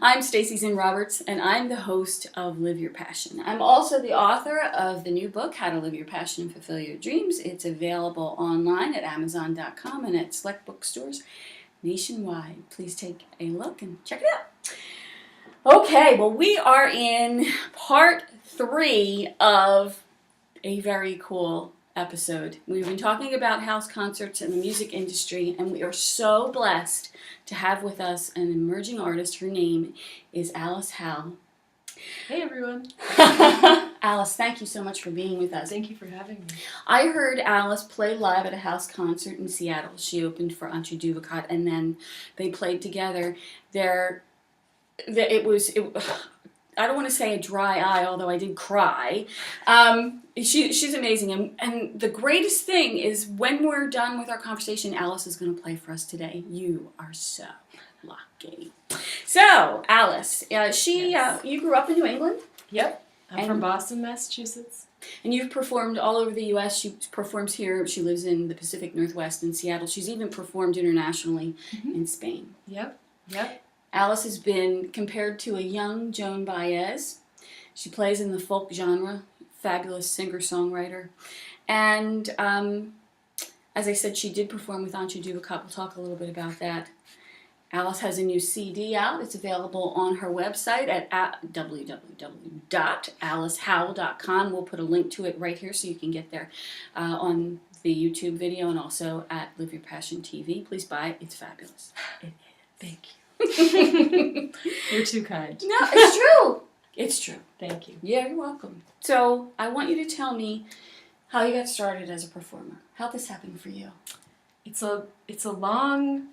I'm Stacie Zinn Roberts, and I'm the host of Live Your Passion. I'm also the author of the new book, How to Live Your Passion and Fulfill Your Dreams. It's available online at Amazon.com and at select bookstores nationwide. Please take a look and check it out. Okay, well, we are in part 3 of a very cool episode. We've been talking about house concerts and the music industry, and we are so blessed to have with us an emerging artist. Her name is Alice Howe. Hey everyone. Alice, thank you so much for being with us. Thank you for having me. I heard Alice play live at a house concert in Seattle. She opened for Antje Duvakot, and then they played together. I don't want to say a dry eye, although I did cry. She's amazing. And the greatest thing is when we're done with our conversation, Alice is going to play for us today. You are so lucky. So, Alice, you grew up in New England? Yep. I'm from Boston, Massachusetts. And you've performed all over the U.S. She performs here. She lives in the Pacific Northwest in Seattle. She's even performed internationally in Spain. Yep. Alice has been compared to a young Joan Baez. She plays in the folk genre, fabulous singer-songwriter. And as I said, she did perform with Antje Duvakot. We'll talk a little bit about that. Alice has a new CD out. It's available on her website at www.alicehowe.com. We'll put a link to it right here so you can get there on the YouTube video and also at Live Your Passion TV. Please buy it. It's fabulous. It is. Thank you. You're too kind. No, it's true. It's true. Thank you. Yeah, you're welcome. So I want you to tell me how you got started as a performer. How'd this happen for you? It's a long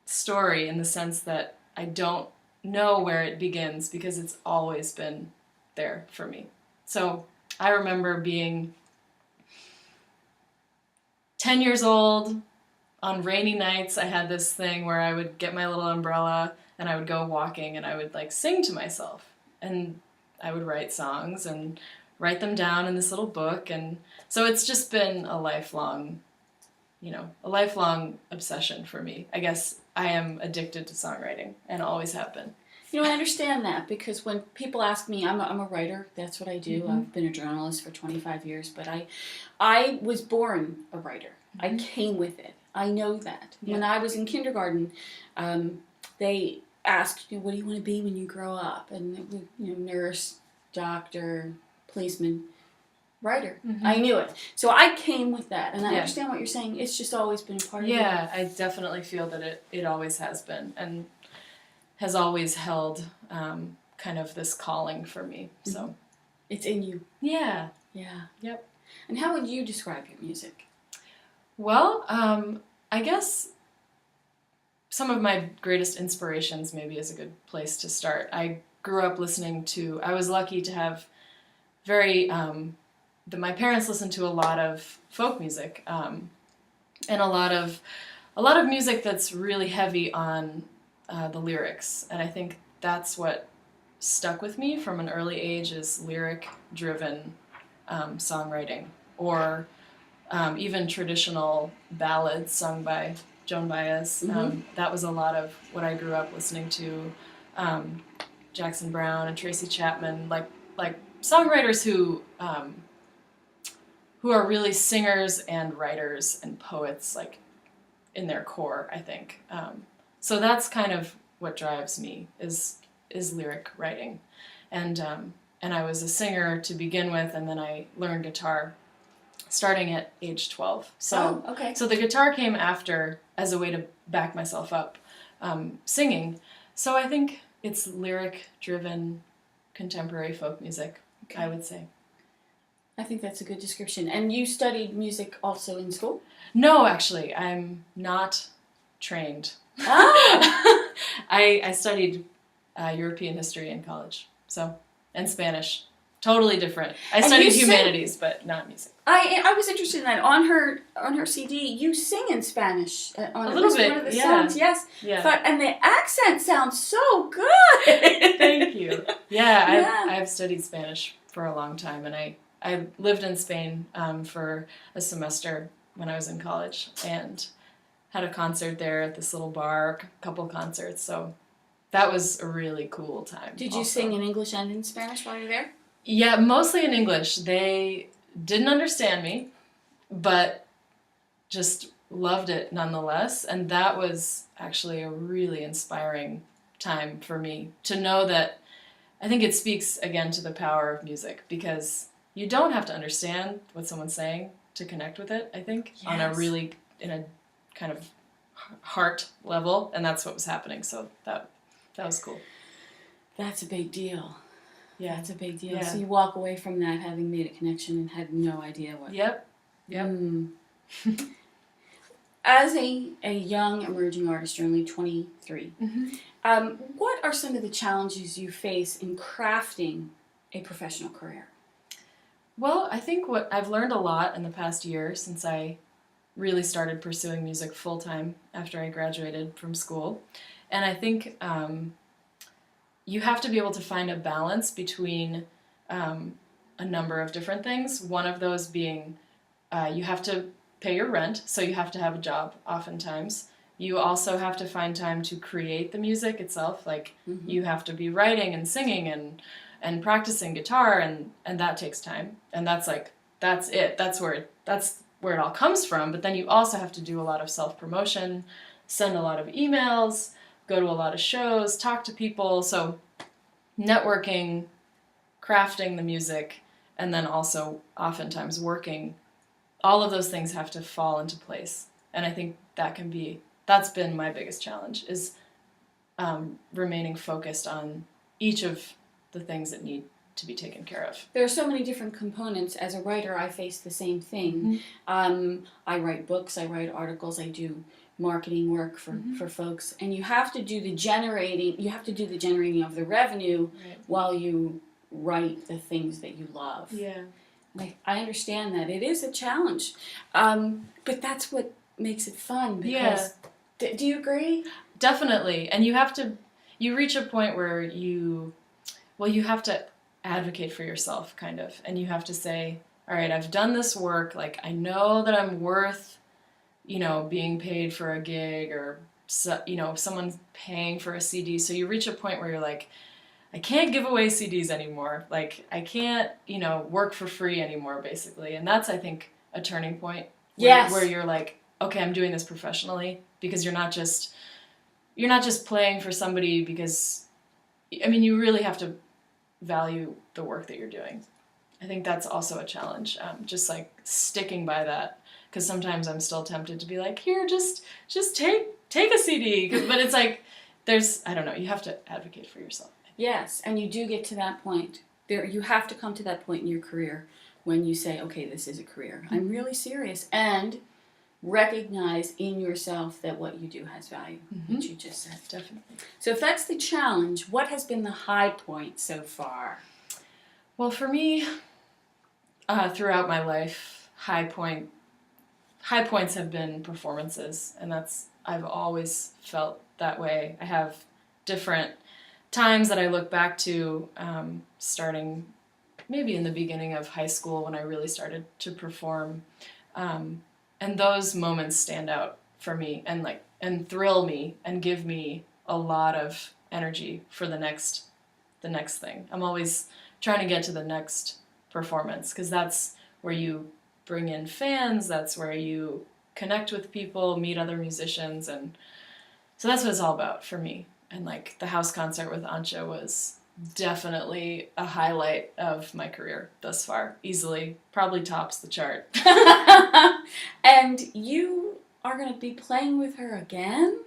story in the sense that I don't know where it begins because it's always been there for me. So I remember being 10 years old. On rainy nights, I had this thing where I would get my little umbrella and I would go walking and I would like sing to myself. And I would write songs and write them down in this little book. And so it's just been a lifelong obsession for me. I guess I am addicted to songwriting and always have been. You know, I understand that because when people ask me, I'm a writer. That's what I do. Mm-hmm. I've been a journalist for 25 years, but I was born a writer. Mm-hmm. I came with it. I know that. Yeah. When I was in kindergarten, they asked, what do you want to be when you grow up? And nurse, doctor, policeman, writer. Mm-hmm. I knew it. So I came with that, and I Yeah. understand what you're saying. It's just always been a part of you. Yeah, I definitely feel that it always has been and has always held kind of this calling for me. Mm-hmm. So It's in you. yeah. Yep. And how would you describe your music? Well, I guess some of my greatest inspirations maybe is a good place to start. I grew up I was lucky to have my parents listened to a lot of folk music, and a lot of music that's really heavy on the lyrics. And I think that's what stuck with me from an early age is lyric-driven songwriting, or even traditional ballads sung by Joan Baez. Mm-hmm. That was a lot of what I grew up listening to. Jackson Browne and Tracy Chapman, like songwriters who are really singers and writers and poets, like in their core, I think. So that's kind of what drives me is lyric writing, and I was a singer to begin with, and then I learned guitar starting at age 12. So okay. So the guitar came after as a way to back myself up singing. So I think it's lyric-driven contemporary folk music, okay. I would say. I think that's a good description. And you studied music also in school? No, actually, I'm not trained. Ah! I studied European history in college, and Spanish. Totally different. I studied humanities, but not music. I was interested in that. On her CD, you sing in Spanish on a little bit. One of the yeah. songs. Yes. Yeah. And the accent sounds so good. Thank you. Yeah, I've studied Spanish for a long time, and I lived in Spain for a semester when I was in college, and had a concert there at this little bar, a couple concerts. So that was a really cool time. Did you sing in English and in Spanish while you were there? Yeah, mostly in English. They didn't understand me, but just loved it nonetheless. And that was actually a really inspiring time for me to know that I think it speaks again to the power of music, because you don't have to understand what someone's saying to connect with it, I think, on a really, in a kind of heart level. And that's what was happening. So that was cool. That's a big deal. Yeah. That's a big deal. Yeah. So you walk away from that having made a connection and had no idea what. Yep. As a young emerging artist, you're only 23. What are some of the challenges you face in crafting a professional career? Well, I think what I've learned a lot in the past year since I really started pursuing music full-time after I graduated from school. And I think you have to be able to find a balance between a number of different things. One of those being you have to pay your rent, so you have to have a job oftentimes. You also have to find time to create the music itself. Like you have to be writing and singing and practicing guitar, and that takes time. And that's it. That's where it all comes from. But then you also have to do a lot of self-promotion, send a lot of emails, go to a lot of shows, talk to people. So networking, crafting the music, and then also oftentimes working, all of those things have to fall into place. And I think that's been my biggest challenge, is remaining focused on each of the things that need to be taken care of. There are so many different components. As a writer, I face the same thing. I write books, I write articles, I do marketing work for folks, and you have to do the generating of the revenue while you write the things that you love. Yeah. I understand that. It is a challenge. But that's what makes it fun. Because, do you agree? Definitely. And you reach a point where you have to advocate for yourself, kind of. And you have to say, all right, I've done this work. Like, I know that I'm worth, being paid for a gig, or, someone's paying for a CD. So you reach a point where you're like, I can't give away CDs anymore. Like, I can't, work for free anymore, basically. And that's, I think, a turning point. Where you're like, okay, I'm doing this professionally, because you're not just playing for somebody, because, you really have to value the work that you're doing. I think that's also a challenge, just like sticking by that, because sometimes I'm still tempted to be like, here, just take a CD, but it's like, I don't know, you have to advocate for yourself. Yes, and you do get to that point. You have to come to that point in your career when you say, okay, this is a career. I'm really serious. And recognize in yourself that what you do has value, which you just said. Definitely. So if that's the challenge, what has been the high point so far? Well, for me, throughout my life, high points have been performances, and I've always felt that way. I have different times that I look back to, starting maybe in the beginning of high school when I really started to perform, and those moments stand out for me and thrill me and give me a lot of energy for the next thing. I'm always trying to get to the next performance, because that's where you bring in fans, that's where you connect with people, meet other musicians, and so that's what it's all about for me. And the house concert with Antje was definitely a highlight of my career thus far. Easily, probably tops the chart. And you are going to be playing with her again?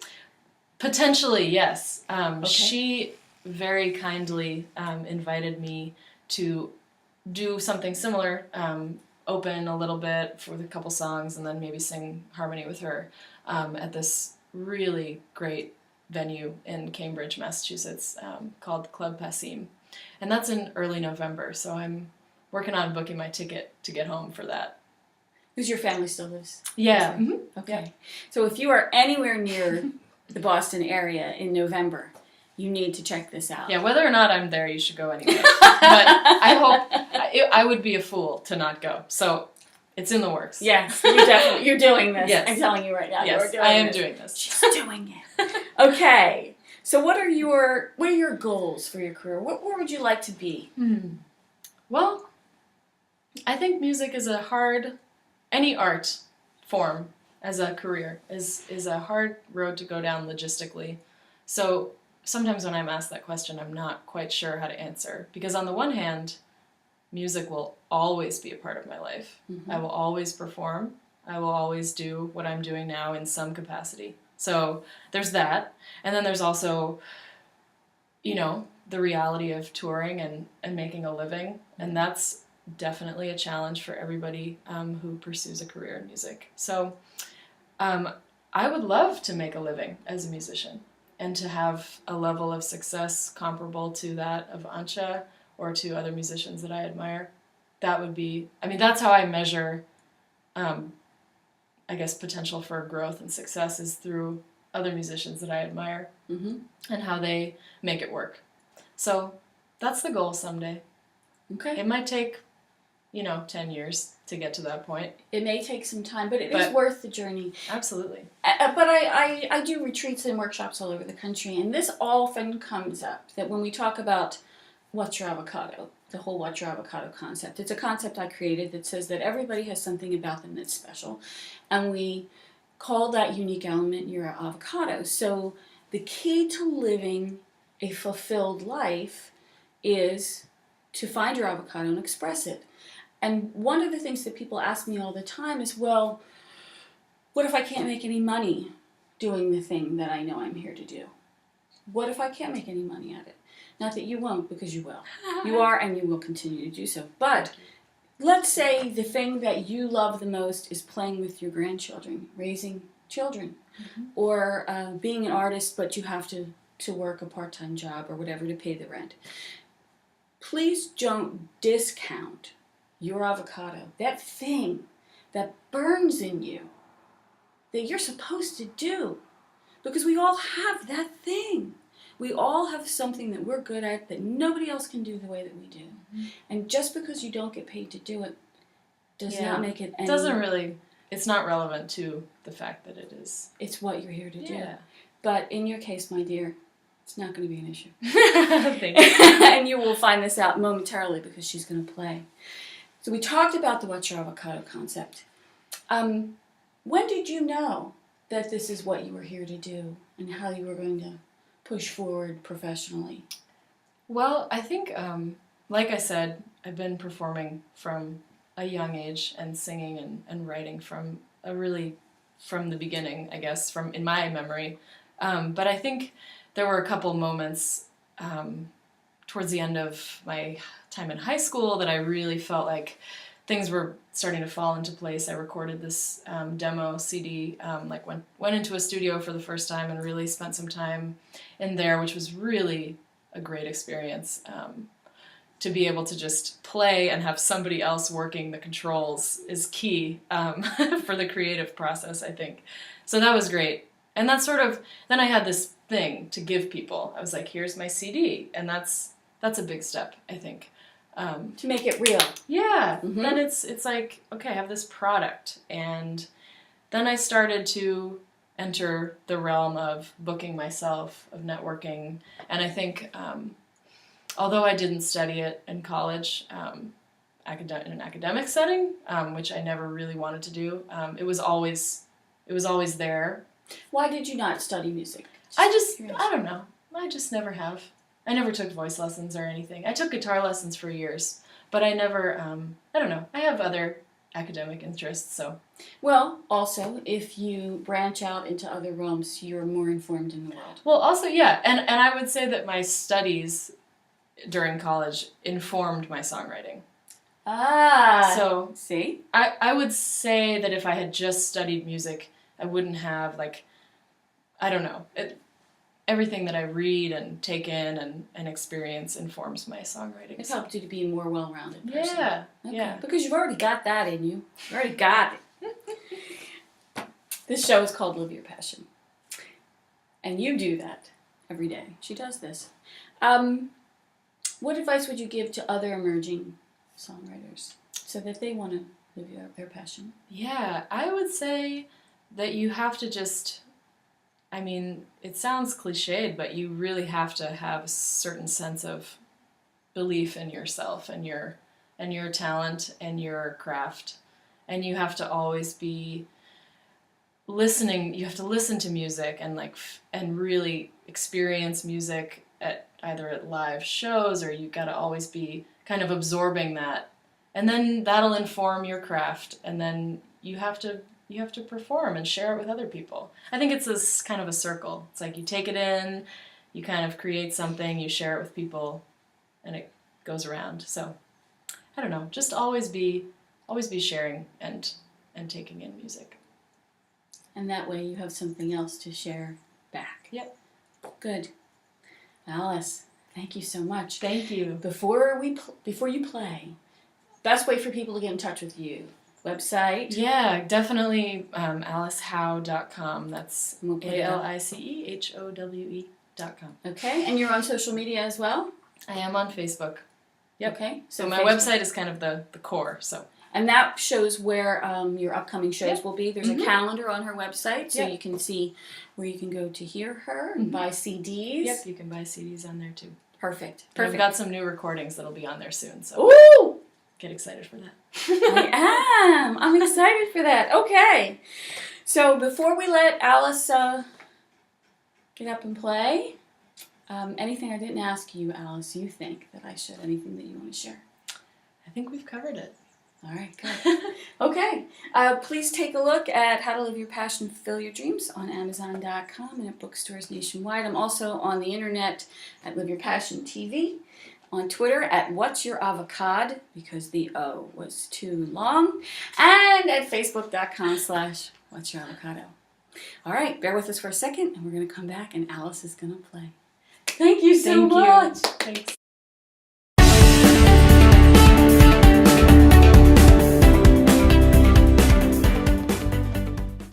Potentially, yes. Okay. She very kindly invited me to do something similar, open a little bit for a couple songs, and then maybe sing harmony with her at this really great venue in Cambridge, Massachusetts, called Club Passim. And that's in early November, so I'm working on booking my ticket to get home for that. Because your family still lives? Yeah. Okay. Yeah. So if you are anywhere near the Boston area in November, you need to check this out. Yeah, whether or not I'm there, you should go anyway. But I hope, I would be a fool to not go. So it's in the works. Yes, you're doing this. Yes. I'm telling you right now. Yes, you're doing I am this. doing this. She's doing it. Okay. So what are your goals for your career? Where would you like to be? Well, I think music is any art form as a career is a hard road to go down logistically. So sometimes when I'm asked that question, I'm not quite sure how to answer. Because on the one hand, music will always be a part of my life. Mm-hmm. I will always perform. I will always do what I'm doing now in some capacity. So there's that. And then there's also, the reality of touring and making a living. And that's definitely a challenge for everybody who pursues a career in music. So I would love to make a living as a musician and to have a level of success comparable to that of Ancha or to other musicians that I admire. That would be, that's how I measure, potential for growth and success is through other musicians that I admire and how they make it work. So that's the goal someday. Okay. It might take, 10 years to get to that point. It may take some time, but it is worth the journey. Absolutely. But I do retreats and workshops all over the country, and this often comes up, that when we talk about what's your avocado, the whole what's your avocado concept. It's a concept I created that says that everybody has something about them that's special, and we call that unique element your avocado. So the key to living a fulfilled life is to find your avocado and express it. And one of the things that people ask me all the time is, well, what if I can't make any money doing the thing that I know I'm here to do? What if I can't make any money at it? Not that you won't, because you will. You are, and you will continue to do so. But let's say the thing that you love the most is playing with your grandchildren, raising children, or being an artist, but you have to work a part-time job or whatever to pay the rent. Please don't discount your avocado, that thing that burns in you, that you're supposed to do. Because we all have that thing. We all have something that we're good at that nobody else can do the way that we do. And just because you don't get paid to do it does not make it any... It's not relevant to the fact that it is. It's what you're here to do. But in your case, my dear, it's not going to be an issue. Thank you. And you will find this out momentarily because she's going to play. So we talked about the what's your avocado concept. When did you know that this is what you were here to do and how you were going to push forward professionally? Well, I think, like I said, I've been performing from a young age and singing and writing from the beginning, I guess, in my memory. But I think there were a couple moments towards the end of my time in high school that I really felt like things were starting to fall into place. I recorded this demo CD, went into a studio for the first time and really spent some time in there, which was really a great experience. To be able to just play and have somebody else working the controls is key for the creative process, I think. So that was great. And that's then I had this thing to give people. I was like, here's my CD. And that's a big step, I think. To make it real. Yeah. Then it's like, okay, I have this product. And then I started to enter the realm of booking myself, of networking. And I think, although I didn't study it in college, in an academic setting, which I never really wanted to do, it was always there. Why did you not study music? I don't know. I just never have. I never took voice lessons or anything. I took guitar lessons for years, but I never, I don't know. I have other academic interests, so. Well, also, if you branch out into other realms, you're more informed in the world. Well, also, yeah, and I would say that my studies during college informed my songwriting. Ah, so see? I would say that if I had just studied music, I wouldn't have, I don't know, everything that I read and take in and experience informs my songwriting. It's helped you to be a more well-rounded person. Yeah, okay. yeah. Because you've already got that in you. You already got it. This show is called Live Your Passion. And you do that every day. She does this. What advice would you give to other emerging songwriters so that they want to live their passion? Yeah, I would say that you have to just I mean, it sounds cliched, but you really have to have a certain sense of belief in yourself and your talent and your craft. And you have to always be listening. You have to listen to music and and really experience music at live shows, or you got to always be kind of absorbing that. And then that'll inform your craft, and then you have to perform and share it with other people. I think it's this kind of a circle. It's like you take it in, you kind of create something, you share it with people, and it goes around. So I don't know, just always be sharing and taking in music. And that way you have something else to share back. Yep. Good. Alice, thank you so much. Thank you. Before you play, best way for people to get in touch with you. Website? Yeah, definitely alicehowe.com. That's We'll put it up. AliceHowe.com. Okay, and you're on social media as well? I am on Facebook. Yep. Okay. So my website is kind of the core. So. And that shows where your upcoming shows will be. There's Mm-hmm. a calendar on her website, so Yep. you can see where you can go to hear her and buy CDs. Yep, you can buy CDs on there too. Perfect. And Perfect. I've got some new recordings that'll be on there soon, so Ooh! get excited for that. I am. I'm excited for that. Okay. So before we let Alice get up and play, anything I didn't ask you, Alice, you think that I should? Anything that you want to share? I think we've covered it. All right, good. Okay. Please take a look at How to Live Your Passion, Fulfill Your Dreams on Amazon.com and at bookstores nationwide. I'm also on the internet at Live Your Passion TV, on Twitter at What's Your Avocado, because the O was too long, and at Facebook.com/What's Your Avocado. All right, bear with us for a second, and we're going to come back, and Alice is going to play. Thank you so much. Thanks.